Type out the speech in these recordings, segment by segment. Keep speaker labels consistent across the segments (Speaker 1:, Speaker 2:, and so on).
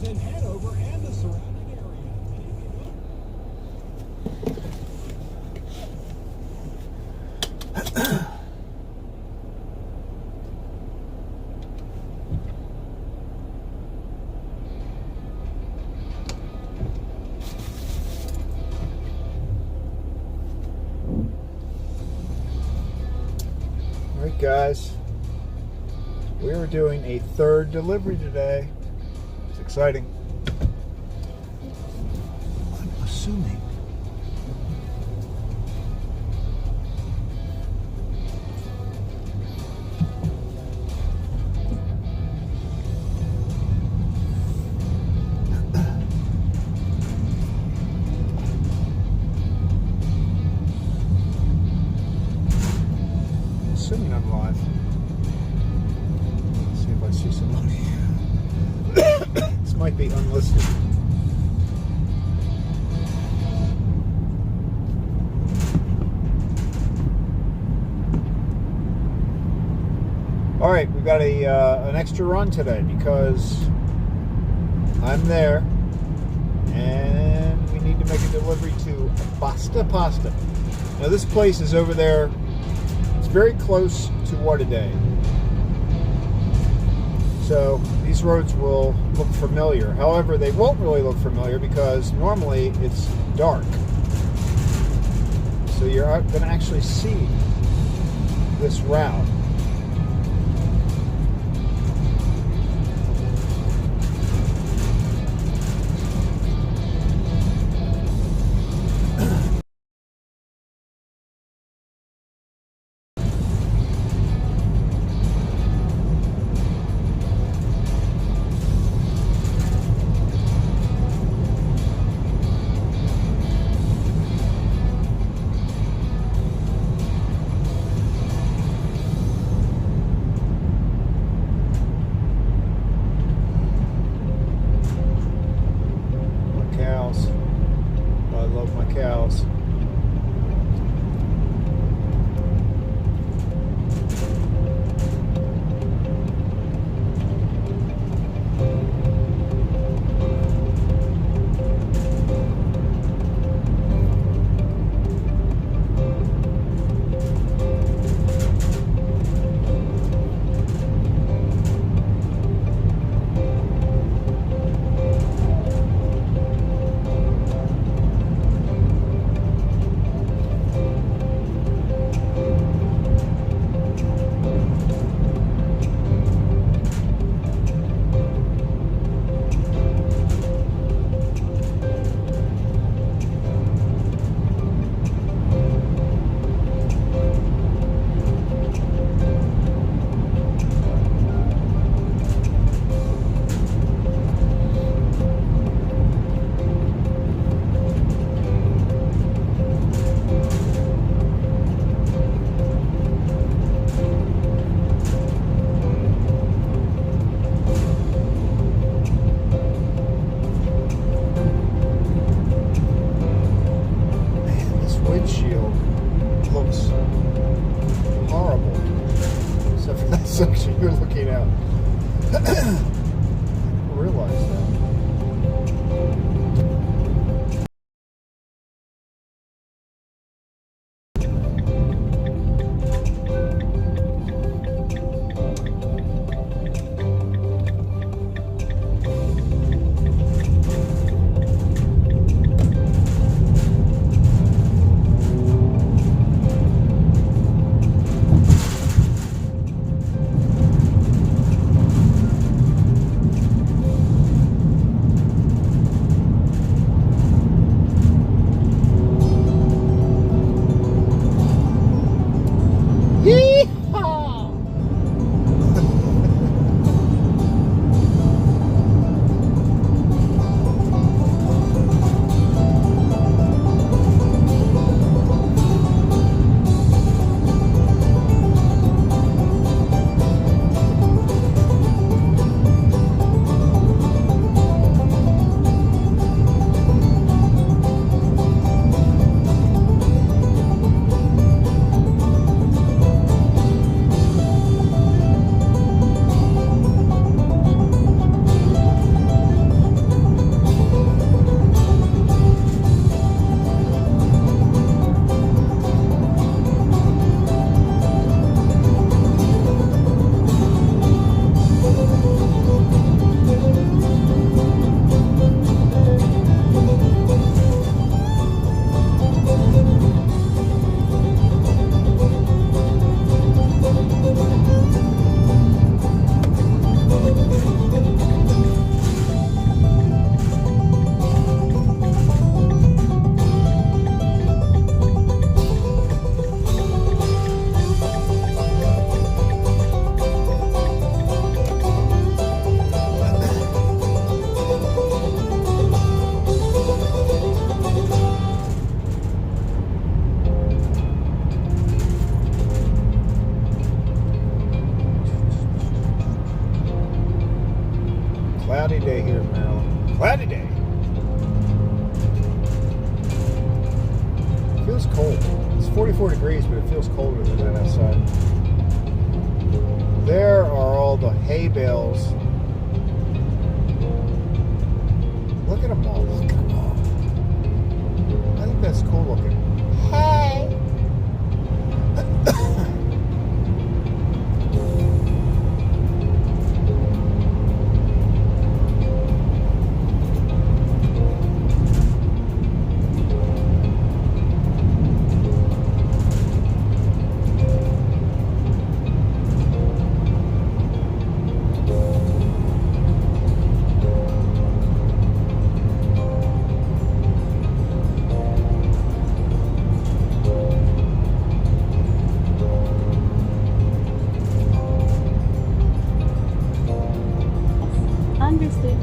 Speaker 1: roads in Hanover and the surrounding area.
Speaker 2: Alright guys, we are doing a third delivery today. It's exciting. I'm assuming I'm live. Let's see if I see somebody. This might be unlisted. Alright, we've got an extra run today because I'm there and we need to make a delivery to Basta Pasta. Now this place is over there. Very close to Waterday. So these roads will look familiar. However, they won't really look familiar because normally it's dark. So you're going to actually see this route. I love my cows. Section you're looking at. I realize that. Cloudy day here in Maryland. Cloudy day. It feels cold. It's 44 degrees, but it feels colder than that outside. There are all the hay bales. Look at them all. Look at them all. I think that's cool looking. Hey!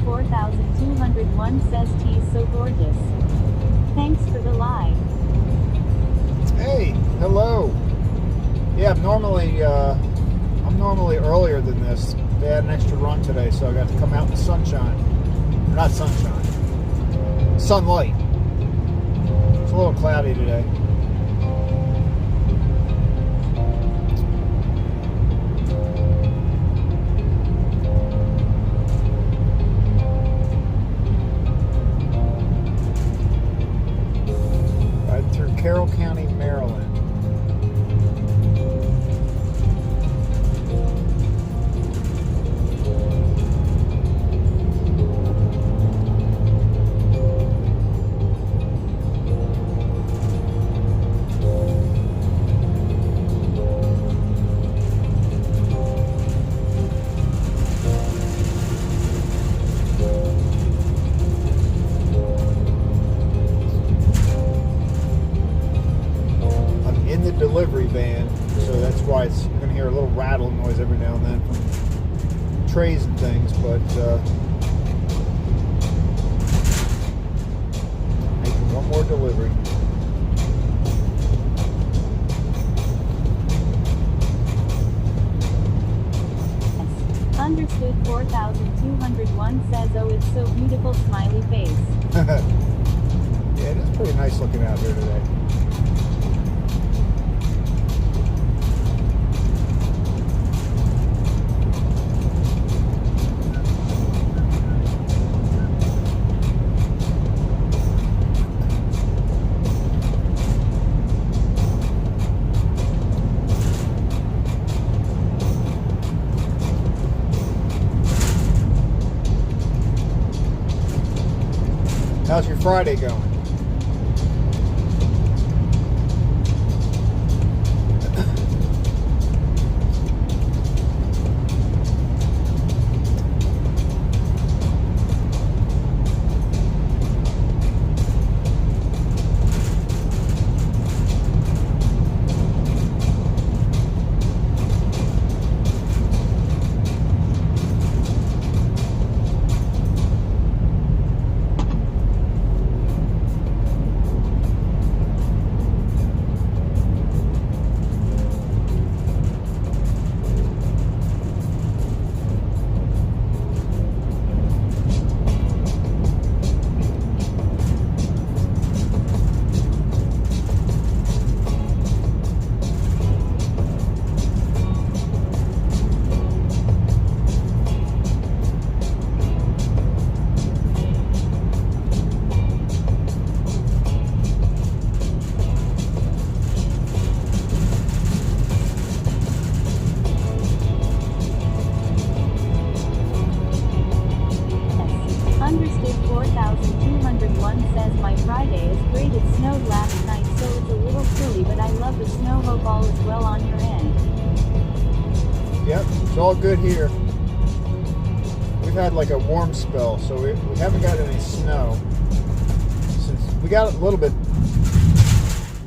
Speaker 3: 4201 says T's so gorgeous. Thanks for the live.
Speaker 2: Hey, hello. Yeah, I'm normally earlier than this. They had an extra run today, so I got to come out in the sunshine. Not sunshine. Sunlight. It's a little cloudy today. Carroll County, Maryland. Delivery van, so that's why you're going to hear a little rattle noise every now and then from trays and things, but making one more delivery.
Speaker 3: Understood 4201 says, oh, it's so beautiful, smiley face.
Speaker 2: Yeah, it is pretty nice looking out here today. How's your Friday going?
Speaker 3: Understood 4201 says, my Friday is great. It snowed last night, so it's a little chilly, but I love the snow. Hope all is well on your end.
Speaker 2: Yep, it's all good here. We've had like a warm spell, so we haven't got any snow. Since we got a little bit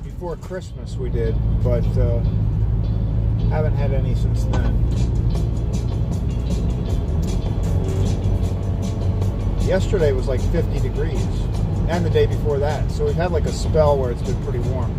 Speaker 2: before Christmas we did, but haven't had any since then. Yesterday was like 50 degrees, and the day before that. So we've had like a spell where it's been pretty warm.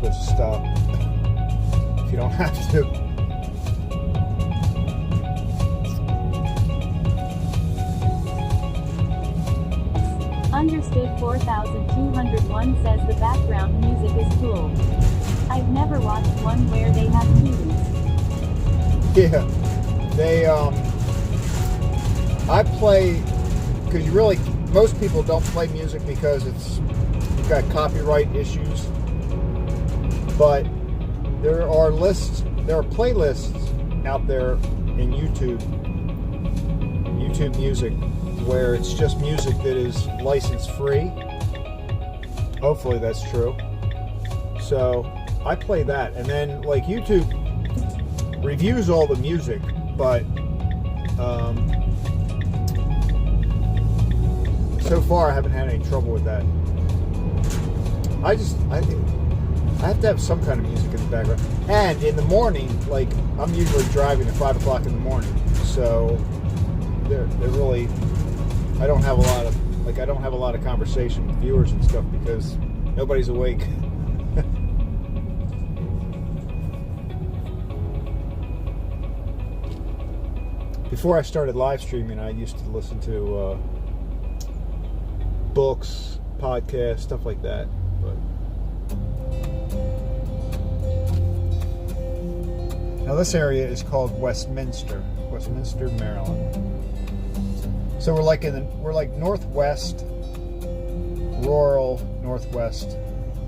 Speaker 2: supposed to stop if you don't have to.
Speaker 3: Understood 4201 says the background music is cool. I've never watched one where they have tunes.
Speaker 2: Yeah, they I play, because most people don't play music because you've got copyright issues, but there are playlists out there in YouTube Music, where it's just music that is license free. Hopefully that's true. So I play that, and then like YouTube reviews all the music, but so far I haven't had any trouble with that. I have to have some kind of music in the background, and in the morning, like I'm usually driving at 5 o'clock in the morning, so they're really, I don't have a lot of conversation with viewers and stuff because nobody's awake. Before I started live streaming, I used to listen to books, podcasts, stuff like that. But now this area is called Westminster, Maryland. So we're like northwest, rural northwest,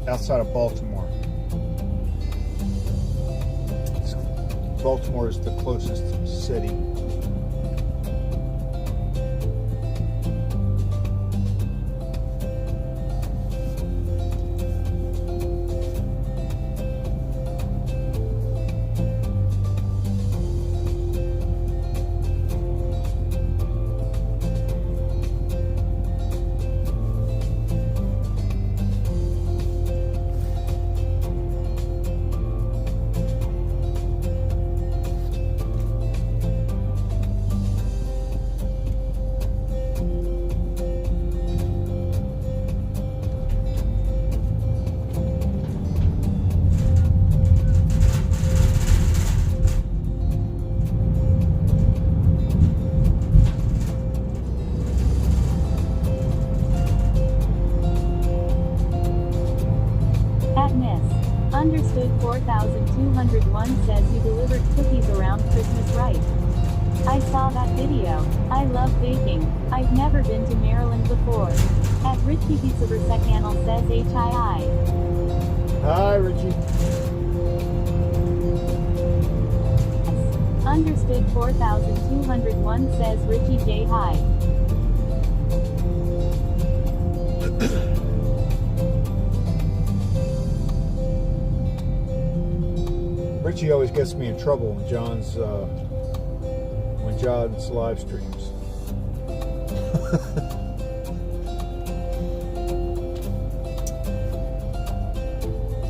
Speaker 2: outside of Baltimore. Baltimore is the closest city.
Speaker 3: Understood 4201 says you delivered cookies around Christmas, right? I saw that video. I love baking. I've never been to Maryland before. At Richie Pizza Versecannel says HII.
Speaker 2: Hi, Richie.
Speaker 3: Understood 4201 says Richie J. Hi.
Speaker 2: Richie always gets me in trouble when John's live streams.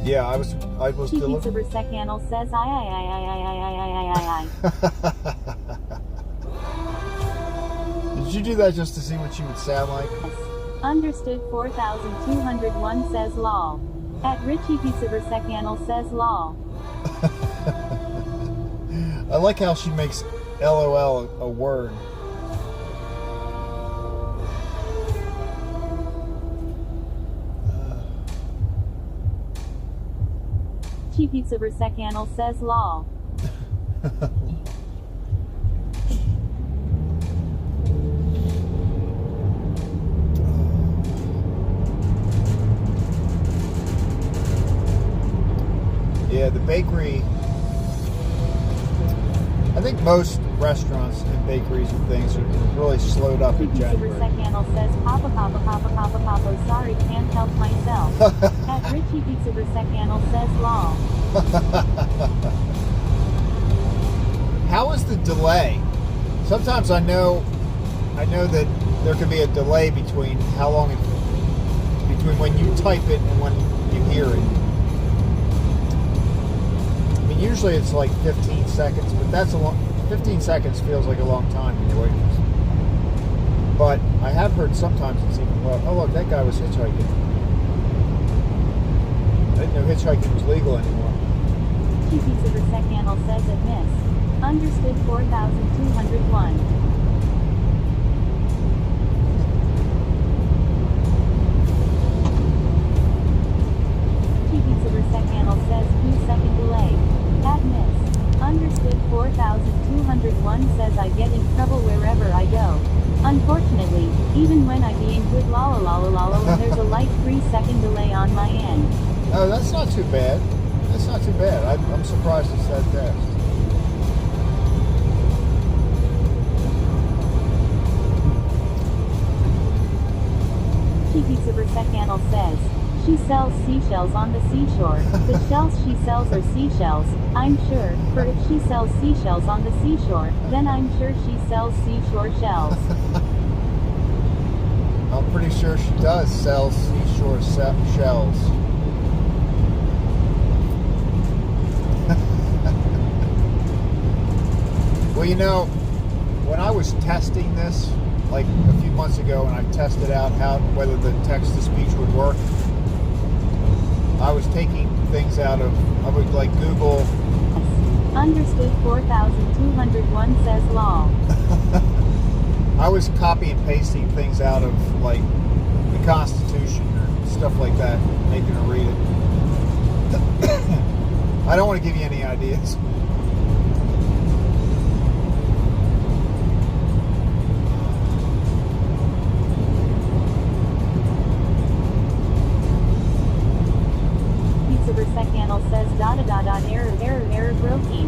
Speaker 2: Yeah, I was
Speaker 3: Pizza Versecannel says I.
Speaker 2: Did you do that just to see what she would sound like?
Speaker 3: Understood 4201 says lol. At Richie Pizza Versecannel says lol.
Speaker 2: I like how she makes LOL a word.
Speaker 3: Richie Pizza Versecannel says lol.
Speaker 2: Yeah, the bakery. I think most restaurants and bakeries and things are really slowed up in January.
Speaker 3: Richie Pizza Versecannel says Papa. Sorry, can't help myself. At Richie Pizza Versecannel says lol.
Speaker 2: How is the delay? Sometimes I know that there can be a delay between between when you type it and when you hear it. Usually it's like 15 seconds, but 15 seconds feels like a long time when you're waiting. But I have heard sometimes it's even, well, oh look, that guy was hitchhiking. know hitchhiking was legal anymore.
Speaker 3: Two pizza per second says it miss. Understood 4201. Two pizza per second says 2-second delay. At miss. Understood 4201 says I get in trouble wherever I go. Unfortunately, even when I be in good la there's a light 3-second delay on my end.
Speaker 2: Oh, that's not too bad. That's not too bad. I'm surprised it's that fast.
Speaker 3: Pizza per second says, she sells seashells on the seashore. The shells she sells are seashells, I'm sure, for if she sells seashells on the seashore, then I'm sure she sells seashore shells.
Speaker 2: I'm pretty sure she does sell seashore shells. Well, you know, when I was testing this, like a few months ago, and I tested out whether the text-to-speech would work, I was taking things out of, I would like Google.
Speaker 3: Understood 4201 says law.
Speaker 2: I was copy and pasting things out of like the Constitution or stuff like that, making her read it. I don't want to give you any ideas.
Speaker 3: Pizza per second says ... error broken.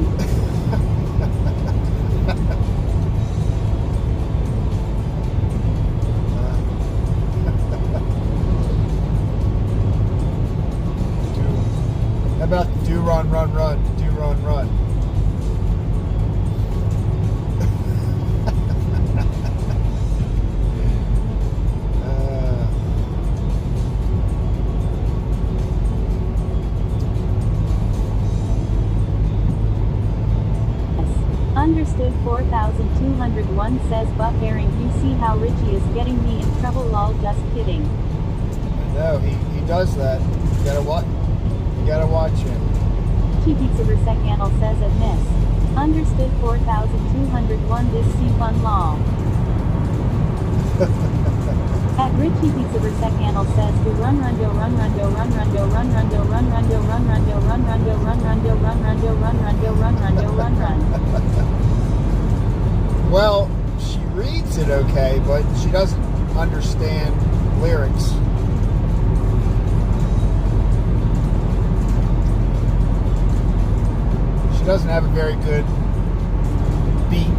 Speaker 2: How about do run, run, run, do run, run?
Speaker 3: Understood 4201 says buffering. You see how Richie is getting me in trouble, lol, just kidding.
Speaker 2: No, he does that. You gotta watch him.
Speaker 3: T pizza per second says it miss. Understood 4201 this see fun law. At Richie pizza per second says do run run do run run do run run do run run do run run do run run do run run do run run do run run do run run do run run do run run.
Speaker 2: Well, she reads it okay, but she doesn't understand lyrics. She doesn't have a very good beat.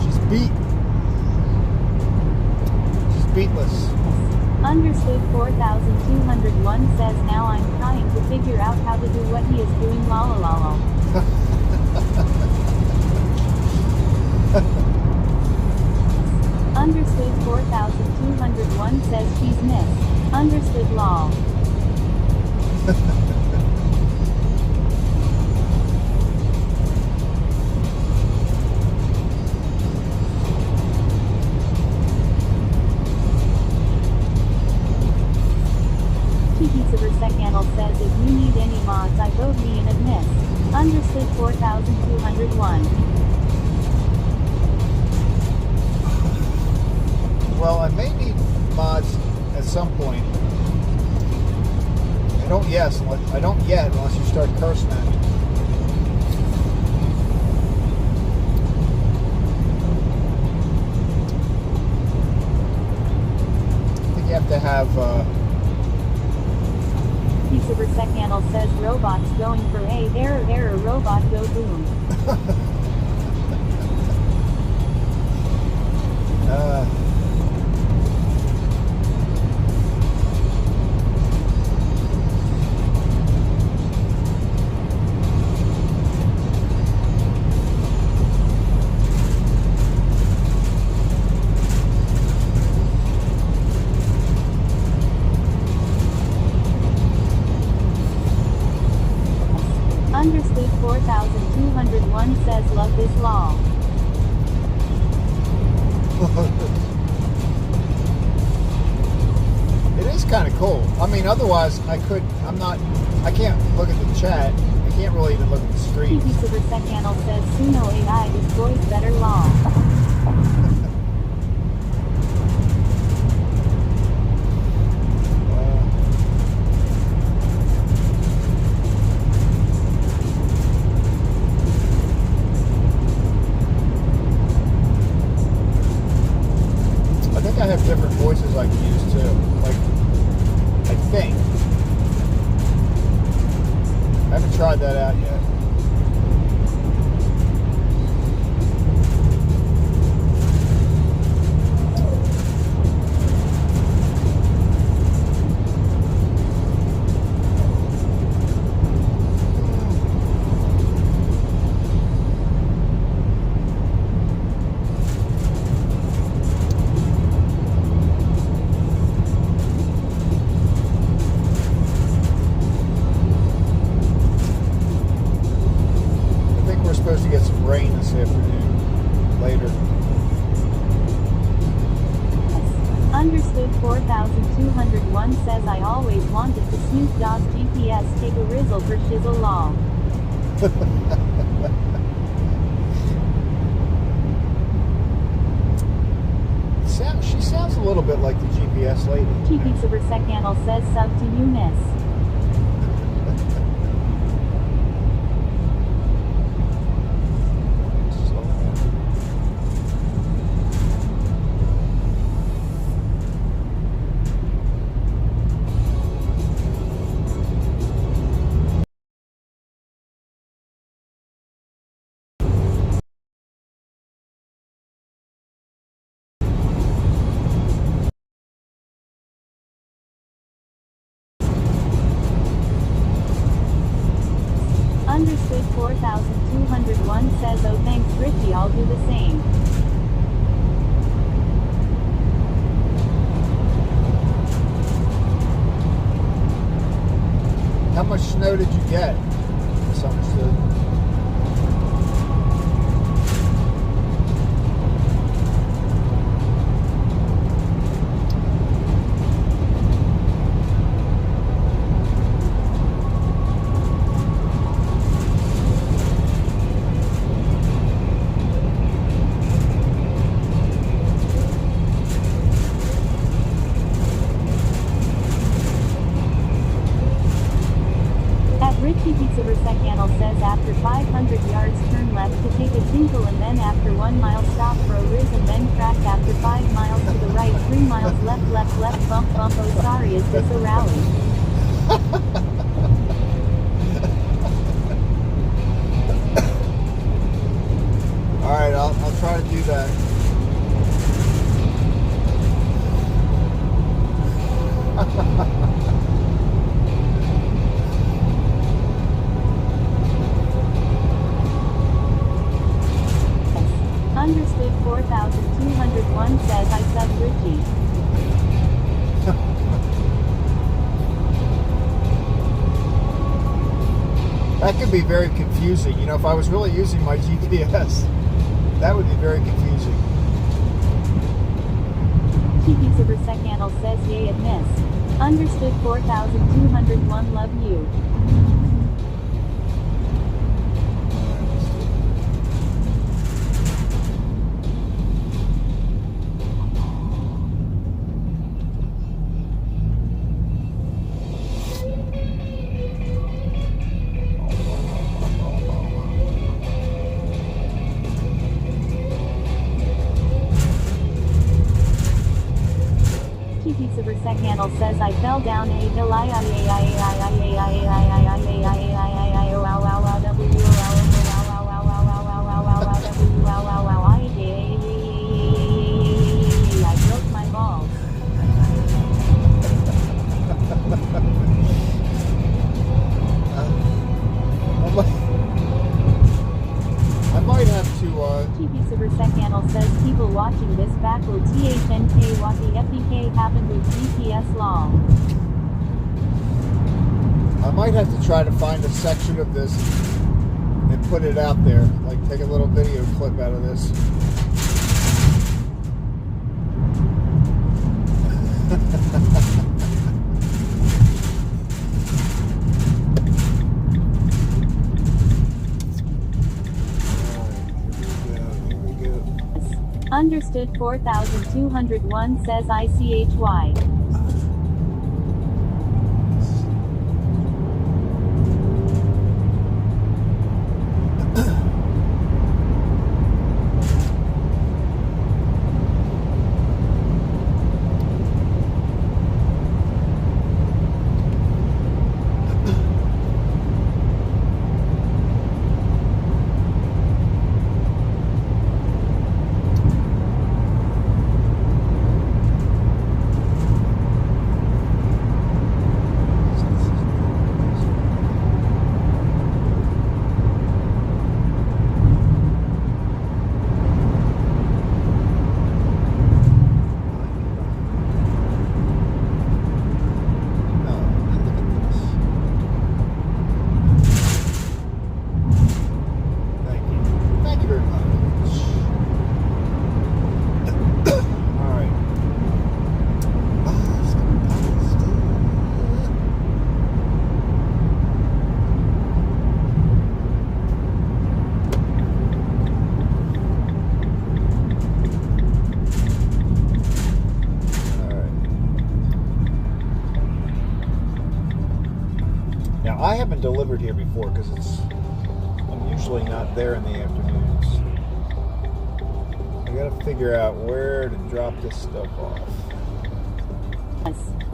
Speaker 2: She's beatless.
Speaker 3: Understood 4201 says now I'm trying to figure out how to do what he is doing lol. Understood 4201 says she's missed. Understood law. Pizza per second says if you need any mods I vote me in admit. Understood 4201.
Speaker 2: Well, I may need mods at some point. I don't yet unless you start cursing at me. I think you have to have
Speaker 3: Pizza per second says robots going for a error robot go boom. Understood 4201 says love this law.
Speaker 2: It is kind of cool. I mean, otherwise I can't look at the chat. I can't really even look at the screen.
Speaker 3: TP Super Channel says Suno AI is voice better law.
Speaker 2: I have different voices I can use too. Like, I think. I haven't tried that out yet. Supposed to get some rain this afternoon later.
Speaker 3: Understood 4201 says I always wanted to Snoop Dogg GPS take a rizzle for shizzle law.
Speaker 2: She sounds a little bit like the GPS lady.
Speaker 3: TP Super Channel says sub to you miss. Understood 4201 says oh thanks Richie, I'll do the same.
Speaker 2: How much snow did you get? Misunderstood.
Speaker 3: Channel says after 500 yards turn left to take a tinkle and then after 1 mile stop for a riz and then crack after 5 miles to the right 3 miles left bump oh sorry is this a rally?
Speaker 2: Alright, I'll try to do that.
Speaker 3: Understood 4201 says I sub Richie.
Speaker 2: That could be very confusing. You know, if I was really using my GPS, that would be very confusing.
Speaker 3: TP Super Channel says yay at miss. Understood 4201 love you. TP Super Channel says I fell down a hill I broke my balls.
Speaker 2: I might have to
Speaker 3: TP Super Channel says people watching this back will THNK what the FEK happened with GPS law.
Speaker 2: I might have to try to find a section of this and put it out there. Like take a little video clip out of this.
Speaker 3: Understood 4201 says ICHY.
Speaker 2: Now, I haven't delivered here before because I'm usually not there in the afternoons. I gotta figure out where to drop this stuff off.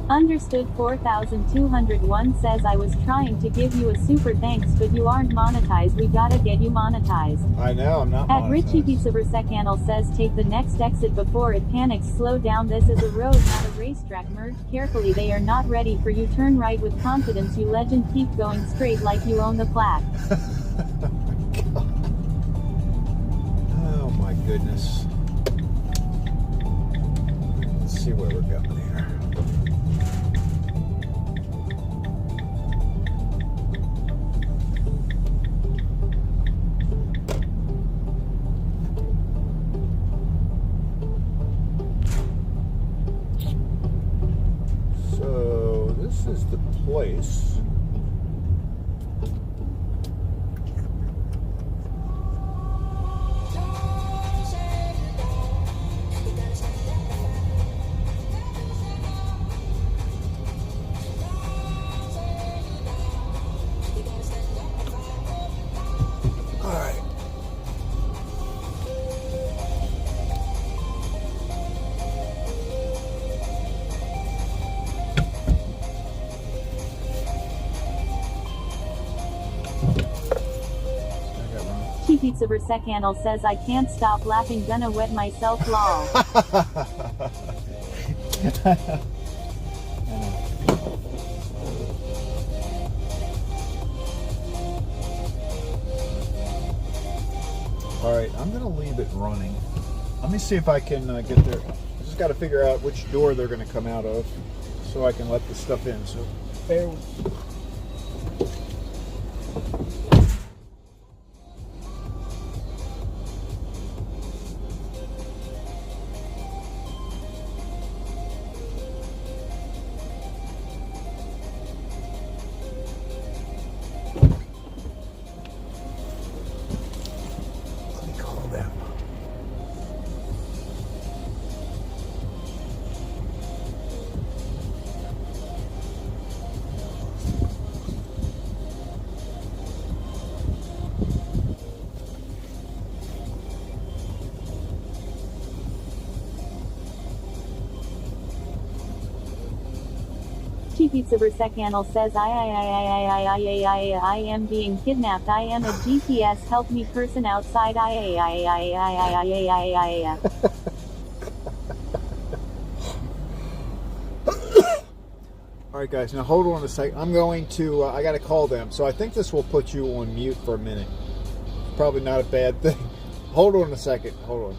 Speaker 3: Understood 4201 says I was trying to give you a super thanks but you aren't monetized. We gotta get you monetized.
Speaker 2: I know, I'm not
Speaker 3: At
Speaker 2: monetized.
Speaker 3: Richie Pizza Channel says take the next exit before it panics. Slow down, this is a road not a racetrack. Merge carefully, they are not ready for you. Turn right with confidence, you legend. Keep going straight like you own the plaque.
Speaker 2: Oh my goodness. Let's see where we're going here. So this is the place.
Speaker 3: Pizza Channel says I can't stop laughing, gonna wet myself, lol.
Speaker 2: All right, I'm gonna leave it running. Let me see if I can get there. I just got to figure out which door they're gonna come out of so I can let the stuff in. So bear with me.
Speaker 3: Pizza Channel says I am being kidnapped. I am a GPS help me person outside.
Speaker 2: All right, guys. Now hold on a second. I'm going to. I got to call them. So I think this will put you on mute for a minute. Probably not a bad thing. Hold on a second. Hold on.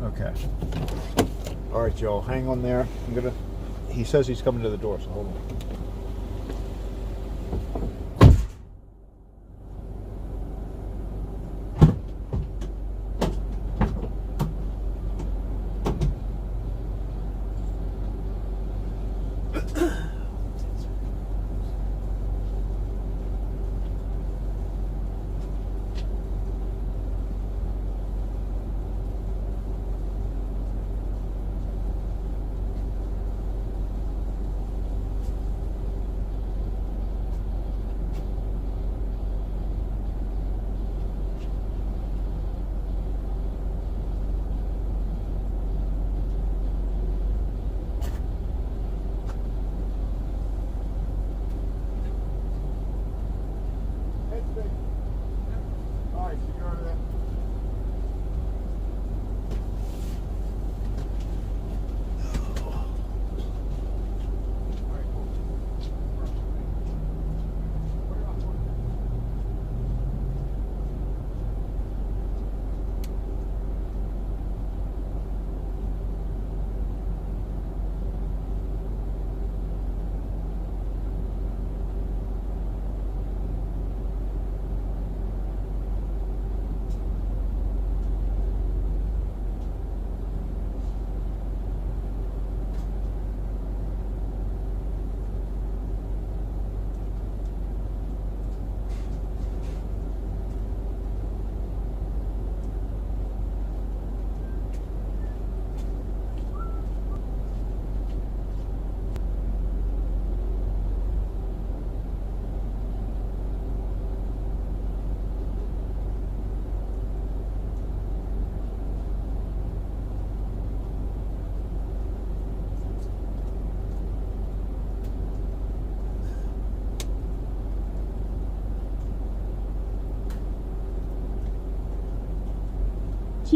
Speaker 2: Okay. All right, Joel, hang on there. He says he's coming to the door, so hold on. All right, so you're over there.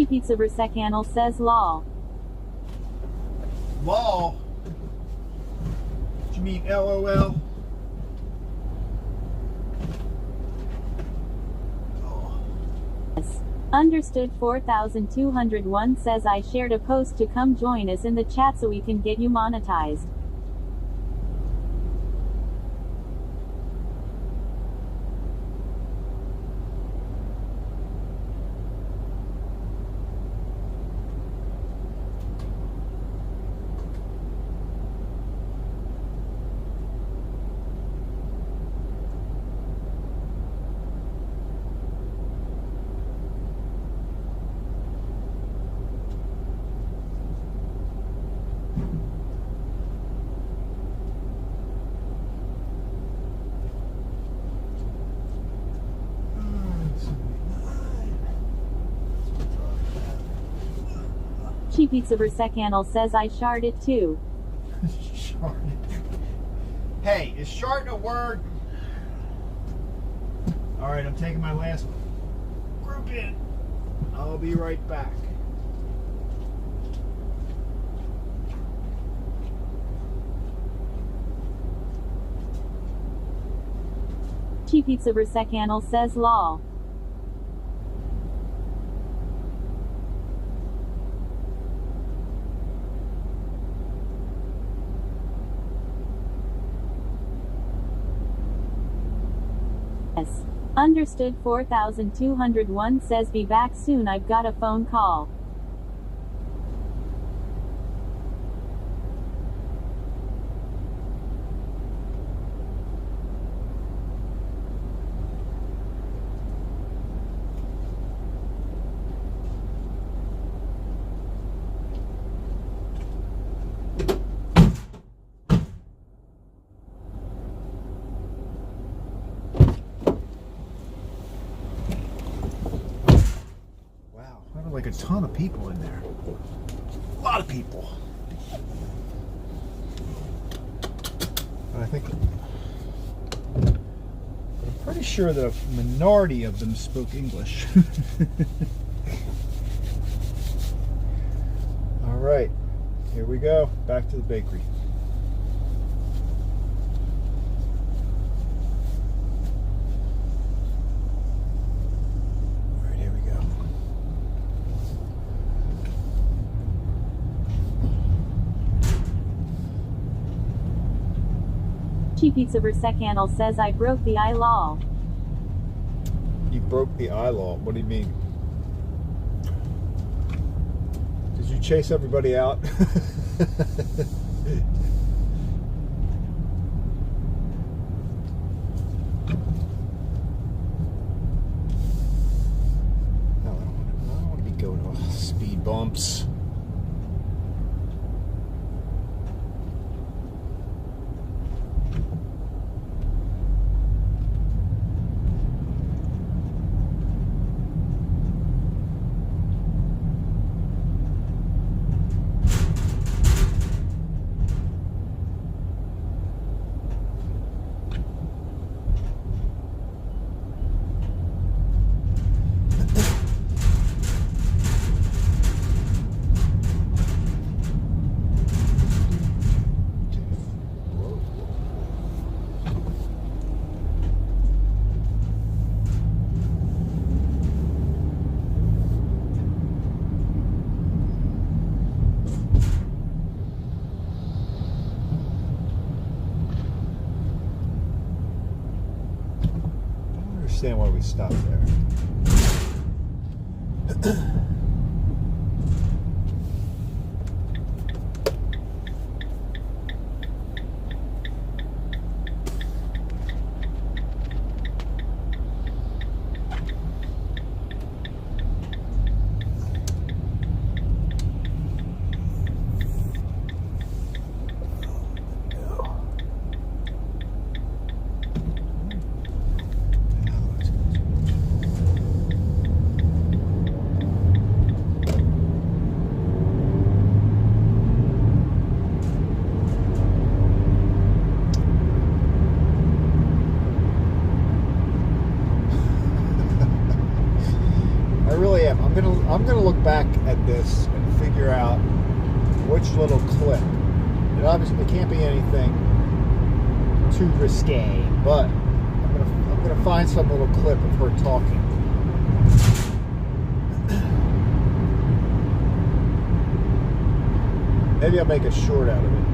Speaker 3: Pizza Versecannel says lol.
Speaker 2: Lol. Did you mean LOL?
Speaker 3: Understood 4201 says I shared a post to come join us in the chat so we can get you monetized. Pizza Versecannel says I shard it too.
Speaker 2: Shard. Hey, is shard a word? All right, I'm taking my last group in. I'll be right back.
Speaker 3: Pizza Versecannel says lol. Understood 4201 says be back soon, I've got a phone call.
Speaker 2: Like a ton of people in there. A lot of people. And I think I'm pretty sure that a minority of them spoke English. All right, here we go. Back to the bakery.
Speaker 3: Richie Pizza Versecannel says I broke the eye lol.
Speaker 2: You broke the eye law. What do you mean? Did you chase everybody out? No, I don't want to be going off speed bumps. Understand why we stopped there. I'm gonna look back at this and figure out which little clip. It obviously can't be anything too risque, but I'm gonna find some little clip of her talking. Maybe I'll make a short out of it.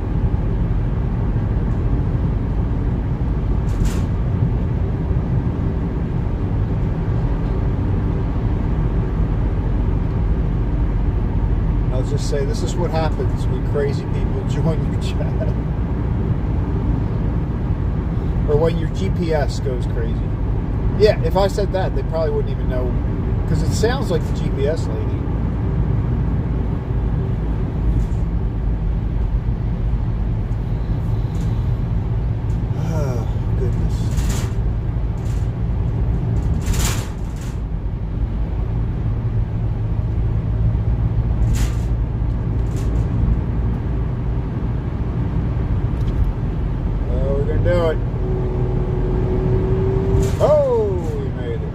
Speaker 2: Just say this is what happens when crazy people join your chat, or when your GPS goes crazy. Yeah, if I said that, they probably wouldn't even know, because it sounds like the GPS lady. Oh goodness. Do it. Oh, we made it.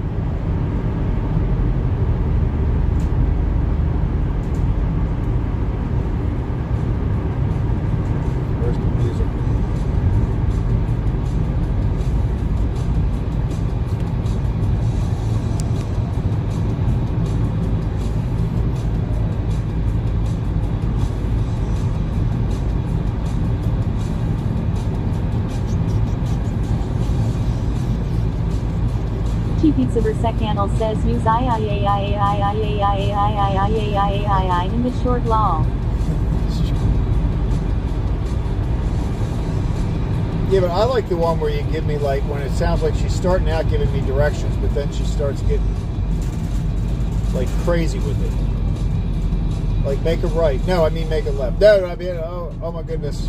Speaker 2: Where's the music?
Speaker 3: Pizza Versecannel says use I in the short lol.
Speaker 2: Yeah, but I like the one where you give me, like, when it sounds like she's starting out giving me directions, but then she starts getting like crazy with it. Like, make a right. No, I mean make a left. No, I mean, oh my goodness.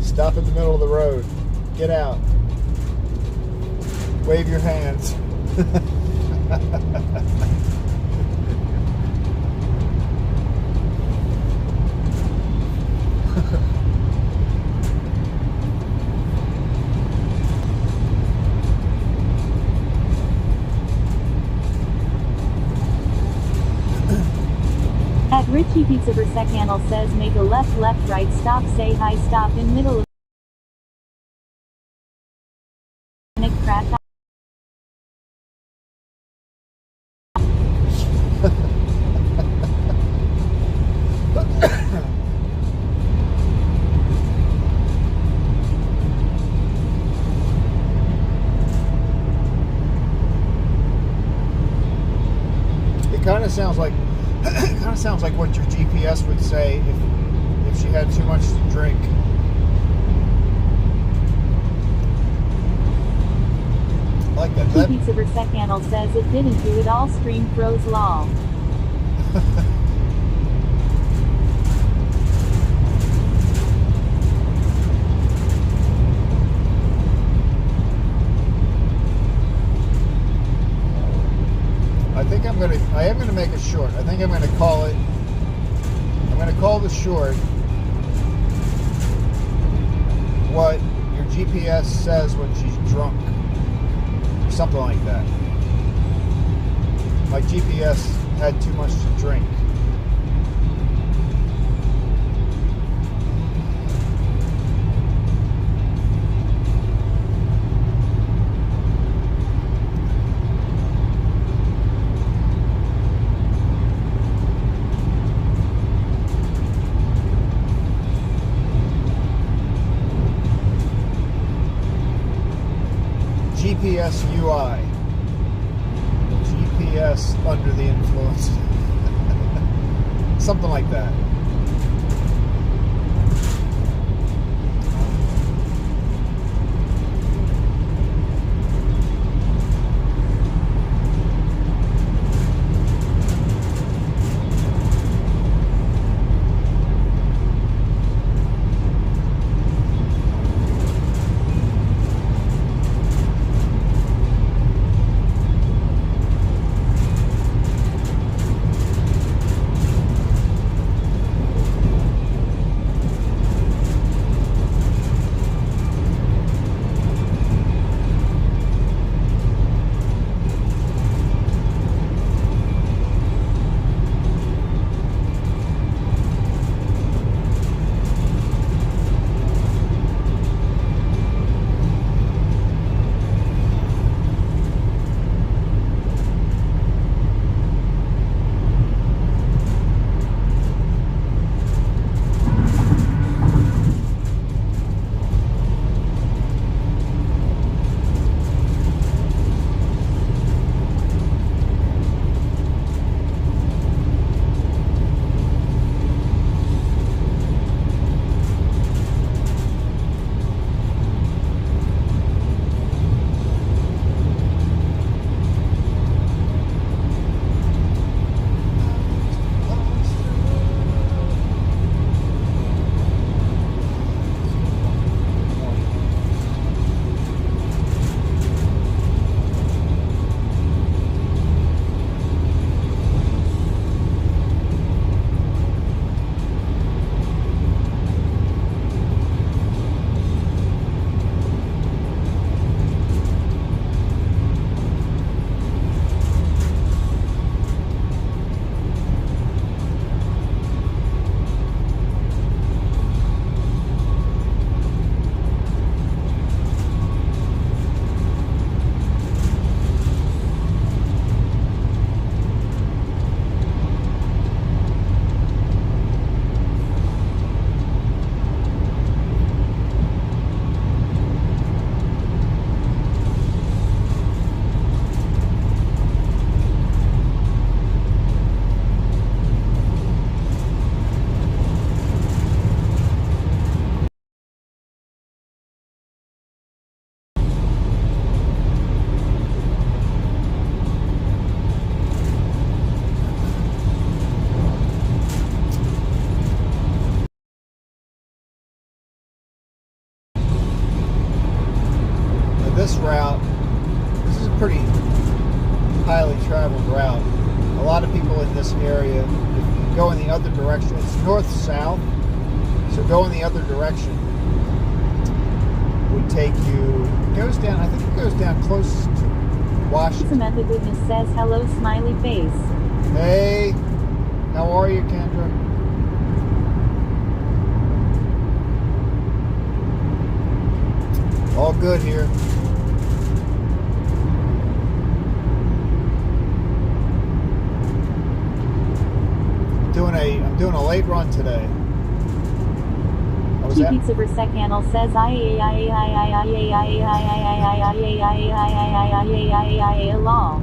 Speaker 2: Stop in the middle of the road. Get out. Wave your hands.
Speaker 3: At Richie Pizza Versecannel says make a left, left, right, stop, say hi, stop in middle of crash.
Speaker 2: kind of sounds like what your GPS would say if she had too much to drink. I like that.
Speaker 3: Two Pizza Versecannel says it didn't do it all. Stream froze lol.
Speaker 2: I am gonna make a short. I think I'm gonna call the short what your GPS says when she's drunk. Something like that. My GPS had too much to drink. GPS UI. GPS under the influence. Something like that. This route, this is a pretty highly traveled route. A lot of people in this area, if you go in the other direction, it's north-south, so go in the other direction would take you, it goes down, I think it goes down close to Washington.
Speaker 3: Samantha Goodness says hello smiley face.
Speaker 2: Hey, how are you, Kendra? All good here. I'm doing a late run today.
Speaker 3: Two Pizza Versecannel says lol.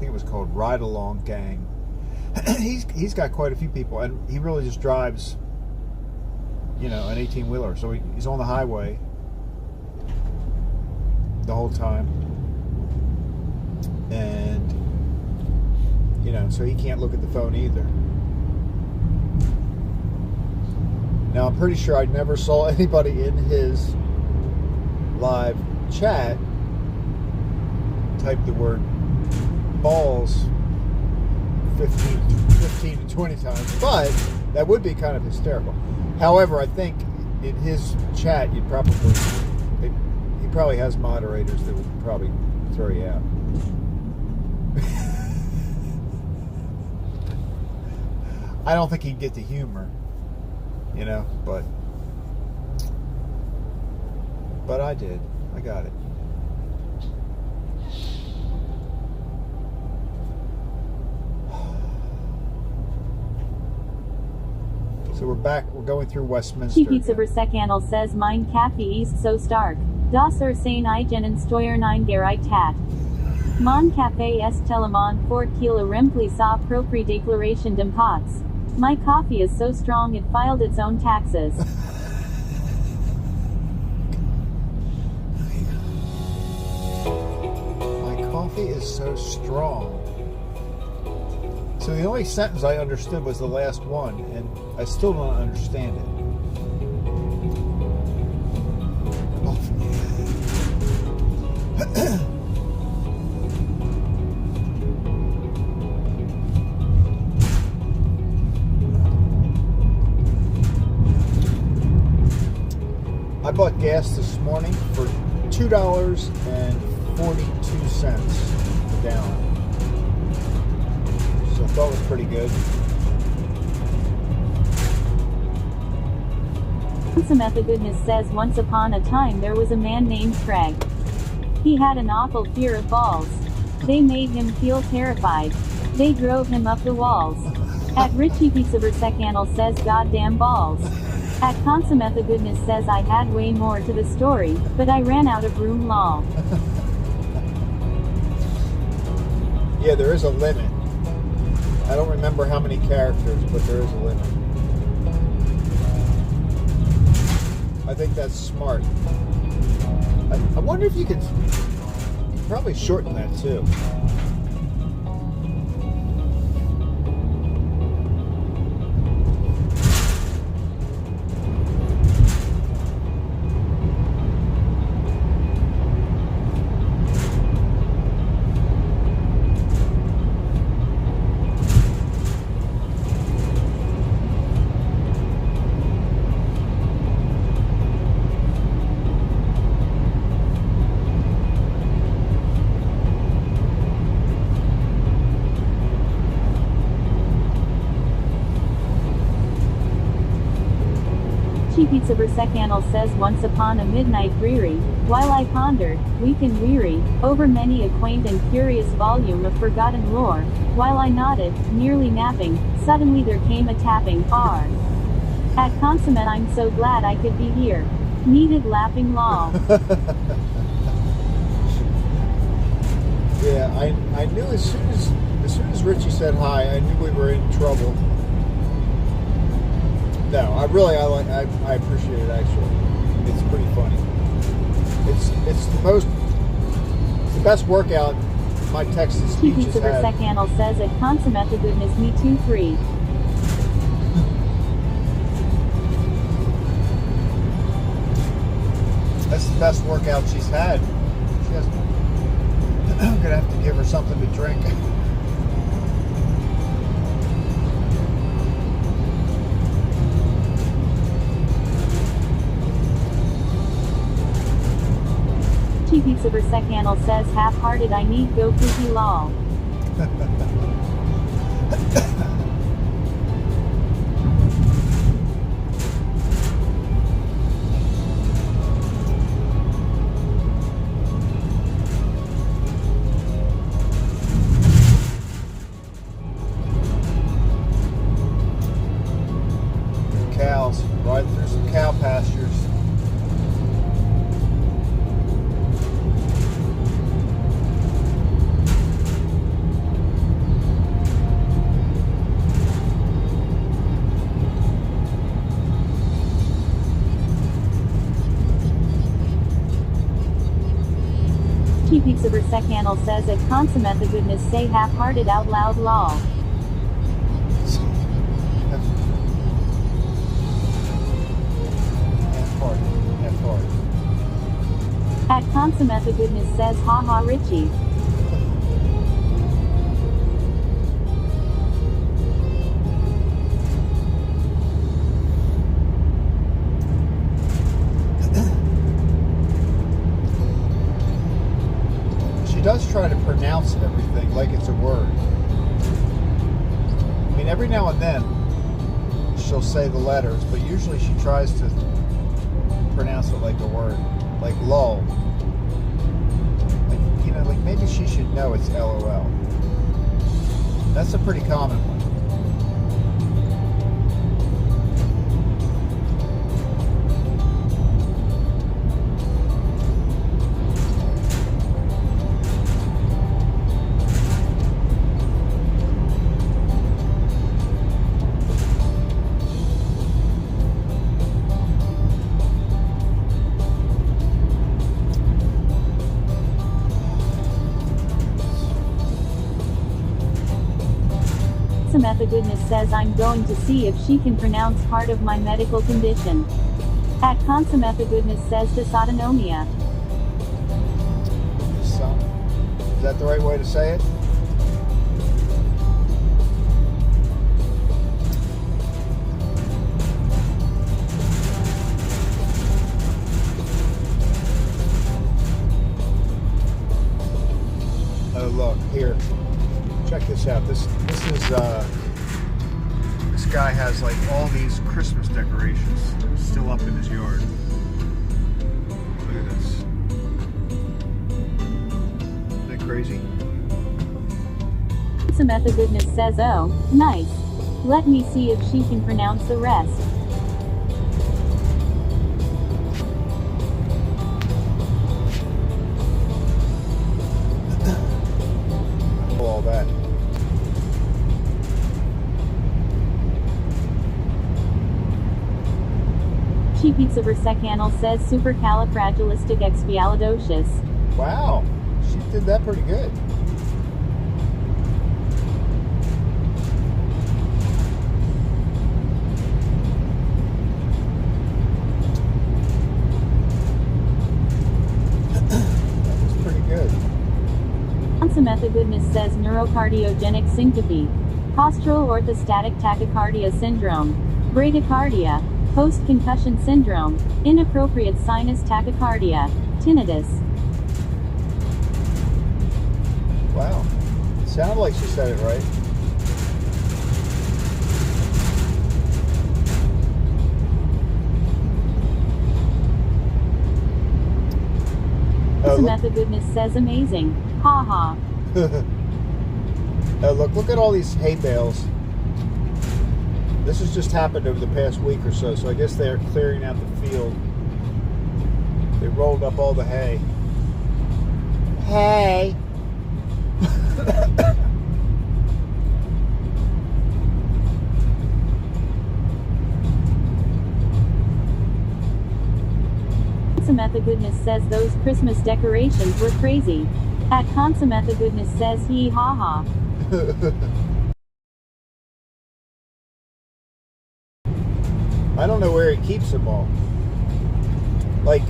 Speaker 2: think it was called Ride Along Gang. He's got quite a few people, and he really just drives, an 18-wheeler. So he's on the highway the whole time, and so he can't look at the phone either. Now, I'm pretty sure I never saw anybody in his live chat type the word balls 15 to 20 times, but that would be kind of hysterical. However, I think in his chat, he probably has moderators that would probably throw you out. I don't think he'd get the humor, but I did. I got it. So we're back. We're going through Westminster.
Speaker 3: Pizza Versekanal says mein Kaffee ist so stark. Das sein eigenen Steuern eingereicht hat. Mon Café est tellement fort qu'il remplit sa propre déclaration d'impôts. My coffee is so strong it filed its own taxes.
Speaker 2: My coffee is so strong. So the only sentence I understood was the last one, and I still don't understand it. I bought gas this morning for $2.42 a gallon. So I thought it was pretty good.
Speaker 3: Samantha Goodness says once upon a time there was a man named Craig. He had an awful fear of balls. They made him feel terrified. They drove him up the walls. At Richie Pizza Versekanal says goddamn balls. At Consumetha Goodness says I had way more to the story, but I ran out of room lol.
Speaker 2: Yeah, there is a limit. I don't remember how many characters, but there is a limit. I think that's smart. I wonder if you could probably shorten that too.
Speaker 3: Pizza Versekanal says once upon a midnight dreary, while I pondered, weak and weary, over many a quaint and curious volume of forgotten lore, while I nodded, nearly napping, suddenly there came a tapping, R. At Consummate I'm so glad I could be here. Needed laughing lol.
Speaker 2: Yeah, I knew as soon as Richie said hi, I knew we were in trouble. No, I appreciate it actually. It's pretty funny. It's the best workout my Texas speech has
Speaker 3: Pizza
Speaker 2: had.
Speaker 3: Versekanal says at Consummate the goodness me too 3.
Speaker 2: That's the best workout she's had. I'm gonna have to give her something to drink.
Speaker 3: Pizza Versekanal says half-hearted I need go poopy lol.
Speaker 2: Cows, right through some cow pastures.
Speaker 3: Pizza Versecannel says at Consummate the goodness say half-hearted out loud lol.
Speaker 2: Half-hearted.
Speaker 3: At Consummate the goodness says haha Richie.
Speaker 2: She does try to pronounce everything like it's a word. I mean, every now and then she'll say the letters, but usually she tries to pronounce it like a word, like lol. Like, you know, like maybe she should know it's LOL. That's a pretty common one.
Speaker 3: Samantha Goodness says I'm going to see if she can pronounce part of my medical condition. At Consummate Goodness says dysautonomia.
Speaker 2: Is that the right way to say it? Oh look, here. Check this out. This guy has like all these Christmas decorations still up in his yard. Look at this. Isn't that crazy?
Speaker 3: Samantha Goodness says oh, nice. Let me see if she can pronounce the rest.
Speaker 2: All that.
Speaker 3: She Pizza Versecannel says supercalifragilisticexpialidocious.
Speaker 2: Wow, she did that pretty good. That was pretty good.
Speaker 3: Consummate Goodness says neurocardiogenic syncope, postural orthostatic tachycardia syndrome, bradycardia, post-concussion syndrome, inappropriate sinus tachycardia, tinnitus.
Speaker 2: Wow, it sounded like she said it right.
Speaker 3: Samantha Goodness says amazing. Ha ha.
Speaker 2: Look at all these hay bales. This has just happened over the past week or so, so I guess they're clearing out the field. They rolled up all the hay. Hay!
Speaker 3: Samantha Goodness says those Christmas decorations were crazy. At Consummate Goodness says he ha ha.
Speaker 2: I don't know where he keeps them all. Like,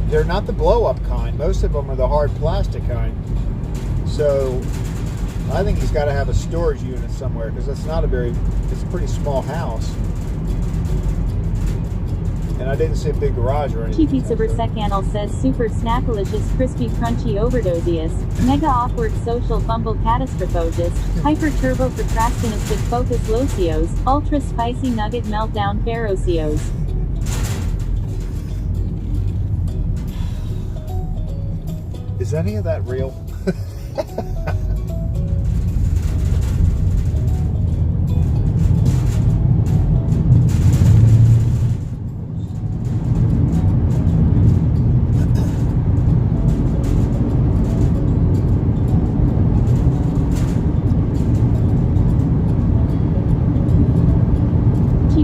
Speaker 2: they're not the blow-up kind. Most of them are the hard plastic kind. So, I think he's got to have a storage unit somewhere, because it's a pretty small house. And I didn't see a big garage or anything.
Speaker 3: Pizza Versecannel says super snackalicious crispy crunchy overdosius, mega awkward social fumble catastrophogist, hyper turbo procrastinistic focus locios, ultra spicy nugget meltdown ferocios.
Speaker 2: Is any of that real?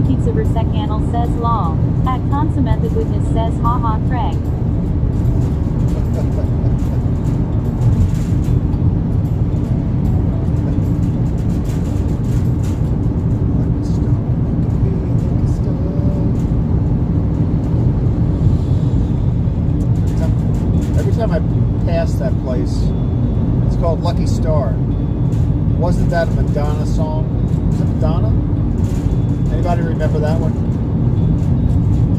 Speaker 3: Pizza Versecannel says lol. At Consummate Goodness says haha Craig.
Speaker 2: place. It's called Lucky Star. Wasn't that a Madonna song? Was it Madonna? Anybody remember that one?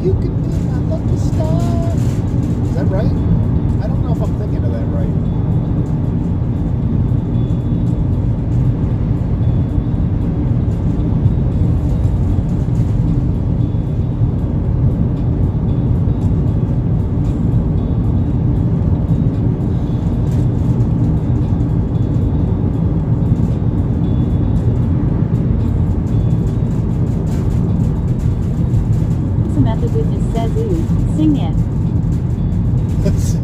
Speaker 2: You could be my lucky star. Is that right? I don't know if I'm thinking of that right.
Speaker 3: Samantha Goodness says ooh, sing it.
Speaker 2: Let's see.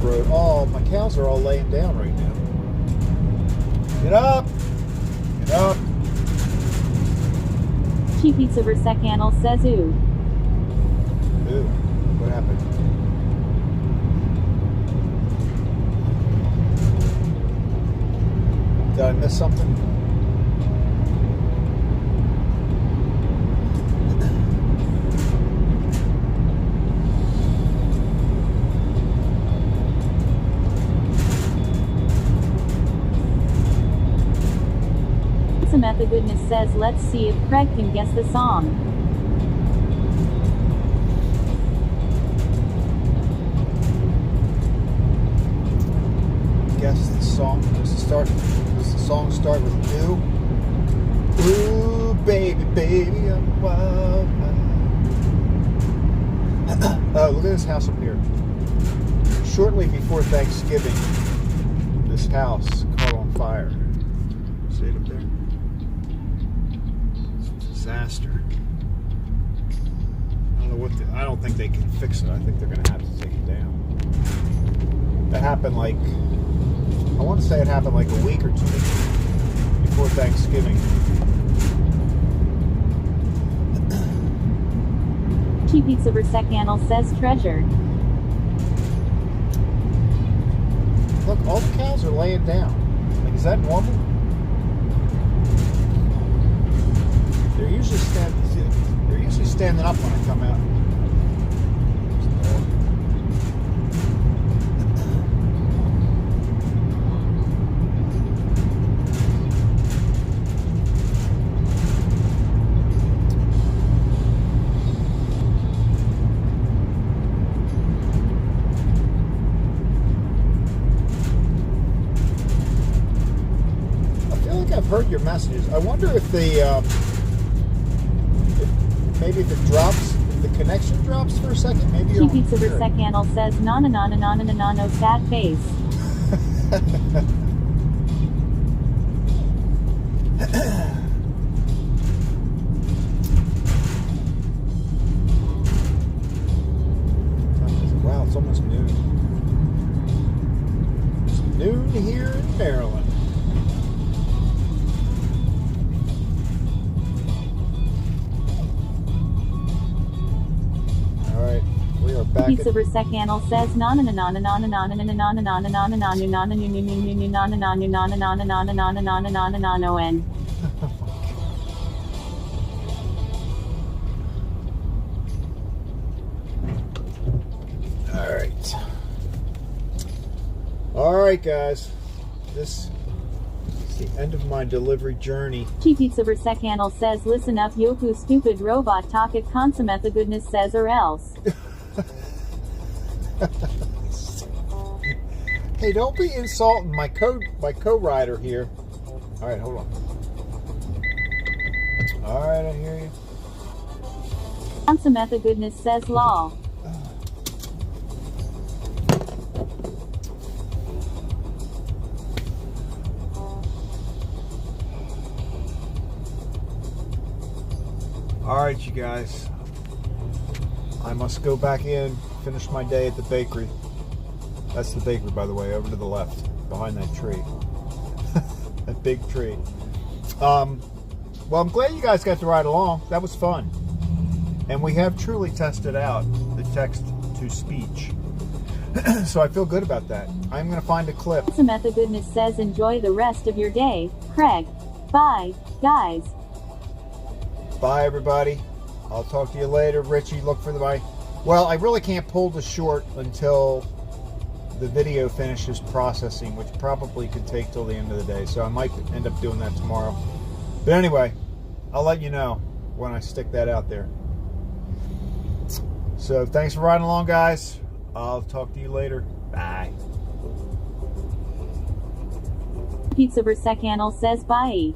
Speaker 2: Road. Oh, my cows are all laying down right now. Get up! Get up!
Speaker 3: Cheap Pizza Versecannel says ooh.
Speaker 2: Ooh, what happened? Did I miss something?
Speaker 3: Samantha Goodness says let's see if Craig can guess the song.
Speaker 2: Guess the song. Does the song start with ooh? Ooh, baby, baby, I'm wild. Oh, look at this house up here. Shortly before Thanksgiving, this house caught on fire. See it up there? Disaster. I don't know what. I don't think they can fix it. I think they're going to have to take it down. That happened like, I want to say it happened like a week or 2 weeks before Thanksgiving.
Speaker 3: Cheap Pizza Versecannel says treasure.
Speaker 2: Look, all the cows are laying down. Like, is that normal? They're usually standing up when I come out. I feel like I've heard your messages. I wonder if the maybe if it drops, if the connection drops for a second, maybe you
Speaker 3: Cheap
Speaker 2: don't
Speaker 3: Pizza
Speaker 2: hear it.
Speaker 3: Versecannel says na na na na na na na na no sad face. Wow, it's almost noon. It's noon here in Maryland. All right, we are back. Pizza Versecannel says na na na na na na na na na na na na na na na na na na na nu nu nu nu nu na na na nu na na na na na na na na na na na na no n.
Speaker 2: All right, guys. This is the end of my delivery journey.
Speaker 3: Cheap Pizza Versecannel says listen up Yoku stupid robot talk it Consumetha goodness says or else.
Speaker 2: Hey, don't be insulting my co-rider here. All right, hold on. All right, I hear you.
Speaker 3: Consumetha goodness says lol.
Speaker 2: All right, you guys. I must go back in, finish my day at the bakery. That's the bakery, by the way, over to the left, behind that tree. That big tree. Well, I'm glad you guys got to ride along. That was fun. And we have truly tested out the text-to-speech. So I feel good about that. I'm going to find a clip.
Speaker 3: Samantha Goodness says enjoy the rest of your day, Craig. Bye, guys.
Speaker 2: Bye, everybody. I'll talk to you later. Richie, look for the bye. Well, I really can't pull this short until the video finishes processing, which probably could take till the end of the day. So I might end up doing that tomorrow. But anyway, I'll let you know when I stick that out there. So thanks for riding along, guys. I'll talk to you later. Bye.
Speaker 3: Pizza Versecannel says bye.